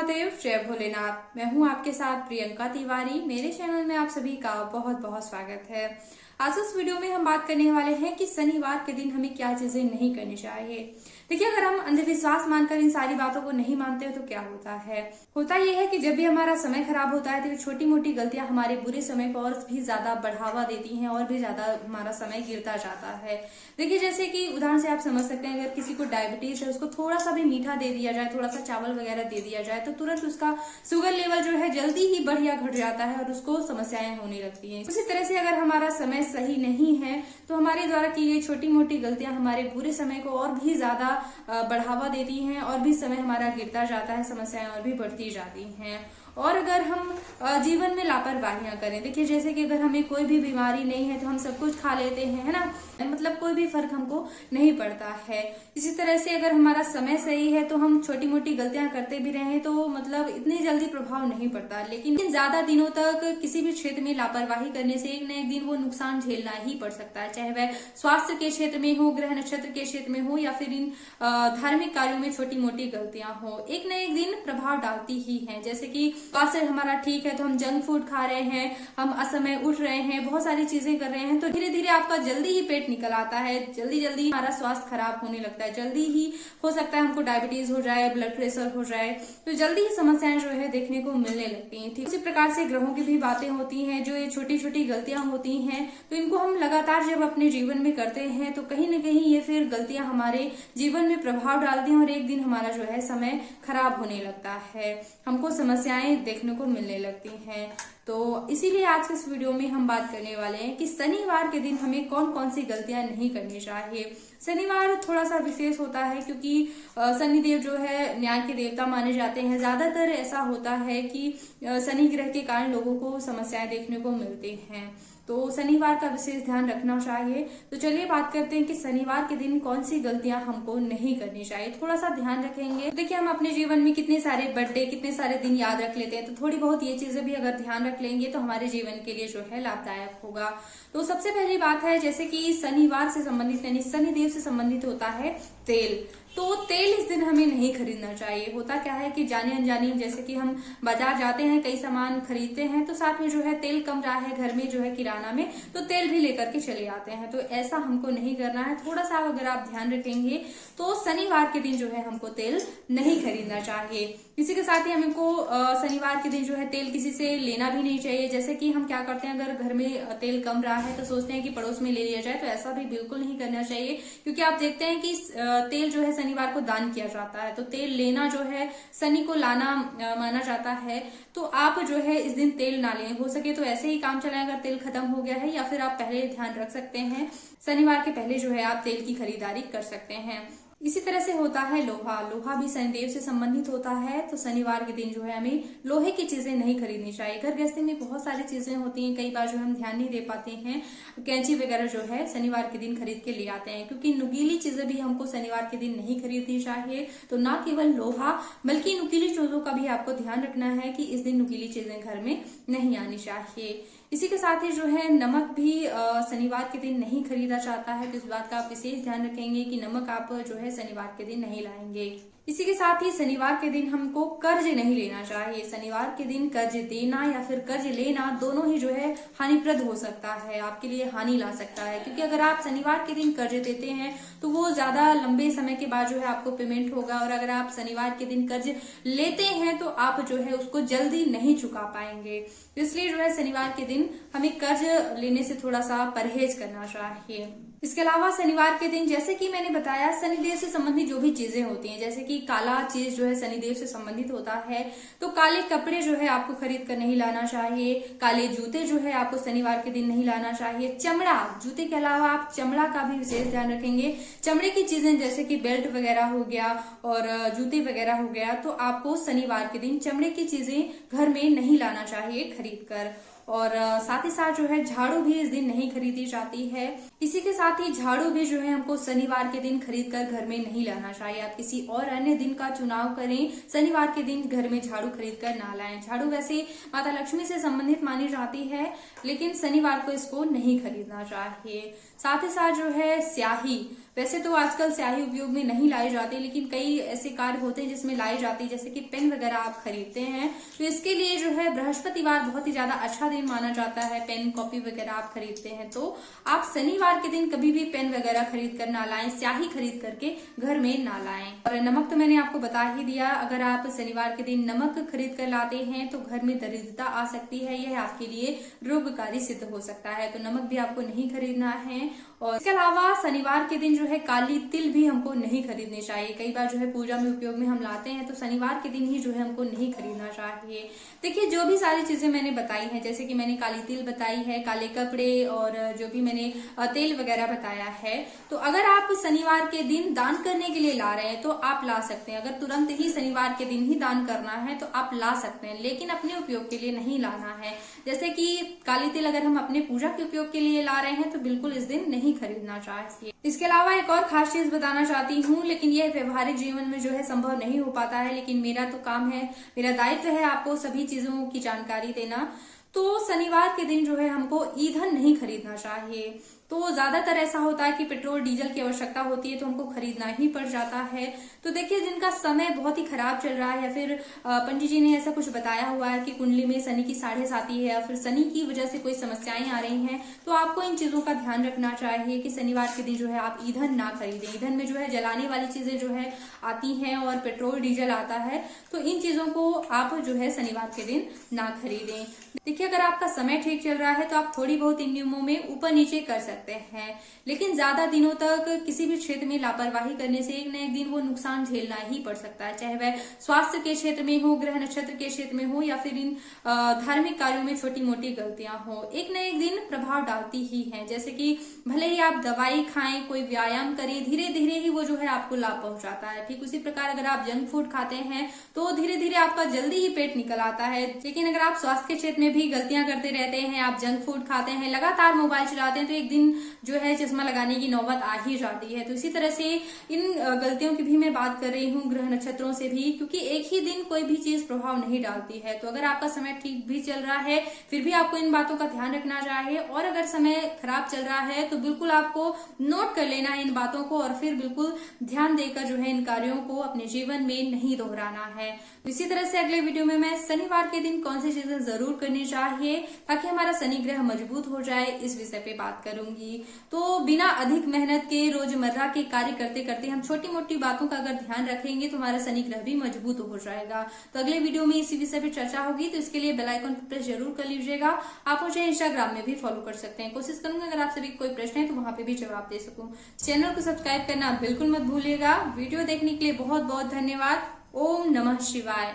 महादेव, जय भोलेनाथ। मैं हूं आपके साथ प्रियंका तिवारी। मेरे चैनल में आप सभी का बहुत बहुत स्वागत है। आज इस वीडियो में हम बात करने वाले हैं कि शनिवार के दिन हमें क्या चीजें नहीं करनी चाहिए। देखिए, अगर हम अंधविश्वास मानकर इन सारी बातों को नहीं मानते हैं तो क्या होता है। होता यह है कि जब भी हमारा समय खराब होता है तो ये छोटी मोटी गलतियां हमारे बुरे समय को और भी ज्यादा बढ़ावा देती हैं और भी ज्यादा हमारा समय गिरता जाता है। देखिए, जैसे कि उदाहरण से आप समझ सकते हैं, अगर किसी को डायबिटीज है, उसको थोड़ा सा भी मीठा दे दिया जाए, थोड़ा सा चावल वगैरह दे दिया जाए तो तुरंत उसका शुगर लेवल जो है जल्दी ही बढ़ या घट जाता है और उसको समस्याएं होने लगती हैं। उसी तरह से अगर हमारा समय सही नहीं है तो हमारे द्वारा की गई छोटी मोटी गलतियां हमारे बुरे समय को और भी ज्यादा बढ़ावा देती हैं और भी समय हमारा गिरता जाता है, समस्याएं और भी बढ़ती जाती हैं। और अगर हम जीवन में लापरवाहियां करें, देखिए जैसे कि अगर हमें कोई भी बीमारी नहीं है तो हम सब कुछ खा लेते हैं, है ना, मतलब कोई भी फर्क हमको नहीं पड़ता है। इसी तरह से अगर हमारा समय सही है तो हम छोटी मोटी गलतियां करते भी रहें तो मतलब इतनी जल्दी प्रभाव नहीं पड़ता, लेकिन ज्यादा दिनों तक किसी भी क्षेत्र में लापरवाही करने से एक न एक दिन वो नुकसान झेलना ही पड़ सकता है, चाहे वह स्वास्थ्य के क्षेत्र में हो, ग्रह नक्षत्र के क्षेत्र में हो या फिर इन धार्मिक कार्यों में छोटी मोटी गलतियां हो, एक न एक दिन प्रभाव डालती ही है। जैसे कि स्वास्थ्य हमारा ठीक है तो हम जंक फूड खा रहे हैं, हम असमय उठ रहे हैं, बहुत सारी चीजें कर रहे हैं तो धीरे धीरे आपका जल्दी ही पेट निकल आता है, जल्दी जल्दी हमारा स्वास्थ्य खराब होने लगता है, जल्दी ही हो सकता है हमको डायबिटीज हो जाए, ब्लड प्रेशर हो जाए, तो जल्दी ही समस्याएं जो है देखने को मिलने लगती हैं। ठीक उसी प्रकार से ग्रहों की भी बातें होती हैं, जो ये छोटी छोटी गलतियां होती हैं तो इनको हम लगातार जब अपने जीवन में करते हैं तो कहीं न कहीं ये फिर गलतियां हमारे जीवन में प्रभाव डालती हैं और एक दिन हमारा जो है समय खराब होने लगता है, हमको समस्याएं देखने को मिलने लगती हैं। तो इसीलिए आज के इस वीडियो में हम बात करने वाले हैं कि शनिवार के दिन हमें कौन कौन सी गलतियां नहीं करनी चाहिए। शनिवार थोड़ा सा विशेष होता है क्योंकि शनिदेव जो है न्याय के देवता माने जाते हैं। ज्यादातर ऐसा होता है कि शनि ग्रह के कारण लोगों को समस्याएं देखने को मिलती हैं, तो शनिवार का विशेष ध्यान रखना चाहिए। तो चलिए बात करते हैं कि शनिवार के दिन कौन सी गलतियां हमको नहीं करनी चाहिए। थोड़ा सा ध्यान रखेंगे, देखिए हम अपने जीवन में कितने सारे बर्थडे, कितने सारे दिन याद रख लेते हैं, तो थोड़ी बहुत ये चीजें भी अगर ध्यान रख लेंगे तो हमारे जीवन के लिए जो है लाभदायक होगा। तो सबसे पहली बात है, जैसे कि शनिवार से संबंधित यानी शनिदेव से संबंधित होता है तेल। तो तेल इस दिन हमें नहीं खरीदना चाहिए। होता क्या है कि जाने अनजाने जैसे कि हम बाजार जाते हैं, कई सामान खरीदते हैं तो साथ में जो है तेल कम रहा है घर में जो है किराना में, तो तेल भी लेकर के चले आते हैं, तो ऐसा हमको नहीं करना है। थोड़ा सा अगर आप ध्यान रखेंगे तो शनिवार के दिन जो है हमको तेल नहीं खरीदना चाहिए। इसी के साथ ही हमको शनिवार के दिन जो है तेल किसी से लेना भी नहीं चाहिए। जैसे कि हम क्या करते हैं, अगर घर में तेल कम रहा है तो सोचते हैं कि पड़ोस में ले लिया जाए, तो ऐसा भी बिल्कुल नहीं करना चाहिए क्योंकि आप देखते हैं कि तेल जो है शनिवार को दान किया जाता है, तो तेल लेना जो है शनि को लाना माना जाता है। तो आप जो है इस दिन तेल ना लें, हो सके तो ऐसे ही काम चलाएं अगर तेल खत्म हो गया है, या फिर आप पहले ध्यान रख सकते हैं, शनिवार के पहले जो है आप तेल की खरीदारी कर सकते हैं। इसी तरह से होता है लोहा। लोहा भी शनिदेव से संबंधित होता है, तो शनिवार के दिन जो है हमें लोहे की चीजें नहीं खरीदनी चाहिए। घर गृहस्थी में बहुत सारी चीजें होती हैं, कई बार जो हम ध्यान नहीं दे पाते हैं, कैंची वगैरह जो है शनिवार के दिन खरीद के ले आते हैं, क्योंकि नुकीली चीजें भी हमको शनिवार के दिन नहीं खरीदनी चाहिए। तो ना केवल लोहा बल्कि नुकीली चीजों का भी आपको ध्यान रखना है कि इस दिन नुकीली चीजें घर में नहीं आनी चाहिए। इसी के साथ ही जो है नमक भी शनिवार के दिन नहीं खरीदा जाता है, तो इस बात का आप विशेष ध्यान रखेंगे कि नमक आप जो है शनिवार के दिन नहीं लाएंगे। इसी के साथ ही शनिवार के दिन हमको कर्ज नहीं लेना चाहिए। शनिवार के दिन कर्ज देना या फिर कर्ज लेना दोनों ही जो है हानिप्रद हो सकता है, आपके लिए हानि ला सकता है, क्योंकि अगर आप शनिवार के दिन कर्ज देते हैं तो वो ज्यादा लंबे समय के बाद जो है आपको पेमेंट होगा, और अगर आप शनिवार के दिन कर्ज लेते हैं तो आप जो है उसको जल्दी नहीं चुका पाएंगे। इसलिए जो है शनिवार के दिन हमें कर्ज लेने से थोड़ा सा परहेज करना चाहिए। इसके अलावा शनिवार के दिन जैसे कि मैंने बताया शनिदेव से संबंधित जो भी चीजें होती हैं, जैसे कि काला चीज जो है शनिदेव से संबंधित होता है, तो काले कपड़े जो है आपको खरीद कर नहीं लाना चाहिए। काले जूते जो है आपको शनिवार के दिन नहीं लाना चाहिए। चमड़ा, जूते के अलावा आप चमड़ा का भी विशेष ध्यान रखेंगे। चमड़े की चीजें जैसे कि बेल्ट वगैरह हो गया और जूते वगैरह हो गया, तो आपको शनिवार के दिन चमड़े की चीजें घर में नहीं लाना चाहिए खरीद कर। और साथ ही साथ जो है झाड़ू भी इस दिन नहीं खरीदी जाती है। इसी के साथ ही झाड़ू भी जो है हमको शनिवार के दिन खरीद कर घर में नहीं लाना चाहिए। आप किसी और अन्य दिन का चुनाव करें, शनिवार के दिन घर में झाड़ू खरीद कर ना लाएं। झाड़ू वैसे माता लक्ष्मी से संबंधित मानी जाती है, लेकिन शनिवार को इसको नहीं खरीदना चाहिए। साथ ही साथ जो है स्याही, वैसे तो आजकल स्याही उपयोग में नहीं लाई जाती, लेकिन कई ऐसे कार्य होते हैं जिसमें लाई जाती है, जैसे कि पेन वगैरह आप खरीदते हैं तो इसके लिए जो है बृहस्पतिवार बहुत ही ज्यादा अच्छा दिन माना जाता है। पेन कॉपी वगैरह आप खरीदते हैं तो आप शनिवार के दिन कभी भी पेन वगैरह खरीद कर ना लाएं, स्याही खरीद करके घर में ना लाएं। और नमक तो मैंने आपको बता ही दिया, अगर आप शनिवार के दिन नमक खरीद कर लाते हैं तो घर में दरिद्रता आ सकती है, यह आपके लिए रोगकारी सिद्ध हो सकता है, तो नमक भी आपको नहीं खरीदना है। और इसके अलावा शनिवार के दिन जो है काली तिल भी हमको नहीं खरीदनी चाहिए। कई बार जो है पूजा में उपयोग में हम लाते हैं तो शनिवार के दिन ही जो है हमको नहीं खरीदना चाहिए। देखिए जो भी सारी चीजें मैंने बताई हैं, जैसे कि मैंने काली तिल बताई है, काले कपड़े और जो भी मैंने तेल वगैरह बताया है, तो अगर आप शनिवार के दिन दान करने के लिए ला रहे हैं तो आप ला सकते हैं। अगर तुरंत ही शनिवार के दिन ही दान करना है तो आप ला सकते हैं, लेकिन अपने उपयोग के लिए नहीं लाना है। जैसे कि काली तिल अगर हम अपने पूजा के उपयोग के लिए ला रहे हैं तो बिल्कुल इस दिन नहीं खरीदना चाहिए। इसके अलावा एक और खास चीज बताना चाहती हूँ, लेकिन यह व्यवहारिक जीवन में जो है संभव नहीं हो पाता है, लेकिन मेरा तो काम है, मेरा दायित्व है आपको सभी चीजों की जानकारी देना। तो शनिवार के दिन जो है हमको ईंधन नहीं खरीदना चाहिए। तो ज्यादातर ऐसा होता है कि पेट्रोल डीजल की आवश्यकता होती है तो हमको खरीदना ही पड़ जाता है। तो देखिए जिनका समय बहुत ही खराब चल रहा है या फिर पंडित जी ने ऐसा कुछ बताया हुआ है कि कुंडली में शनि की 7.5 है या फिर शनि की वजह से कोई समस्याएं आ रही हैं, तो आपको इन चीजों का ध्यान रखना चाहिए कि शनिवार के दिन जो है आप ईंधन ना खरीदें। ईंधन में जो है जलाने वाली चीजें जो है आती हैं और पेट्रोल डीजल आता है, तो इन चीजों को आप जो है शनिवार के दिन ना खरीदें। देखिए अगर आपका समय ठीक चल रहा है तो आप थोड़ी बहुत इन नियमों में ऊपर नीचे कर सकते हैं, लेकिन ज्यादा दिनों तक किसी भी क्षेत्र में लापरवाही करने से एक न एक दिन वो नुकसान झेलना ही पड़ सकता है, चाहे वह स्वास्थ्य के क्षेत्र में हो, ग्रह नक्षत्र के क्षेत्र में हो या फिर इन धार्मिक कार्यों में छोटी मोटी गलतियां हो, एक न एक दिन प्रभाव डालती ही है। जैसे कि भले ही आप दवाई खाएं, कोई व्यायाम करें, धीरे धीरे ही वो जो है आपको लाभ पहुंचाता है। ठीक उसी प्रकार अगर आप जंक फूड खाते हैं तो धीरे धीरे आपका जल्दी ही पेट निकल आता है, लेकिन अगर आप स्वास्थ्य के क्षेत्र में भी गलतियां करते रहते हैं, आप जंक फूड खाते हैं, लगातार मोबाइल चलाते हैं, तो एक दिन जो है चश्मा लगाने की नौबत आ ही जाती है। तो इसी तरह से इन गलतियों की भी मैं बात कर रही हूँ ग्रह नक्षत्रों से भी, क्योंकि एक ही दिन कोई भी चीज प्रभाव नहीं डालती है। तो अगर आपका समय ठीक भी चल रहा है फिर भी आपको इन बातों का ध्यान रखना चाहिए, और अगर समय खराब चल रहा है तो बिल्कुल आपको नोट कर लेना है इन बातों को और फिर बिल्कुल ध्यान देकर जो है इन कार्यों को अपने जीवन में नहीं दोहराना है। इसी तरह से अगले वीडियो में मैं शनिवार के दिन कौन सी चीजें जरूर करनी चाहिए ताकि हमारा शनि ग्रह मजबूत हो जाए, इस विषय पे बात करूंगी। तो बिना अधिक मेहनत के रोजमर्रा के कार्य करते करते हम छोटी मोटी बातों का अगर ध्यान रखेंगे तो हमारा शनि ग्रह भी मजबूत हो जाएगा। तो अगले वीडियो में इसी विषय पे चर्चा होगी, तो इसके लिए बेल आइकन प्रेस जरूर कर लीजिएगा। आप मुझे इंस्टाग्राम में भी फॉलो कर सकते हैं। कोशिश करूंगा अगर आप सभी कोई प्रश्न है तो वहां पे भी जवाब दे सकूं। चैनल को सब्सक्राइब करना बिल्कुल मत भूलिएगा। वीडियो देखने के लिए बहुत बहुत धन्यवाद। ओम नमः शिवाय।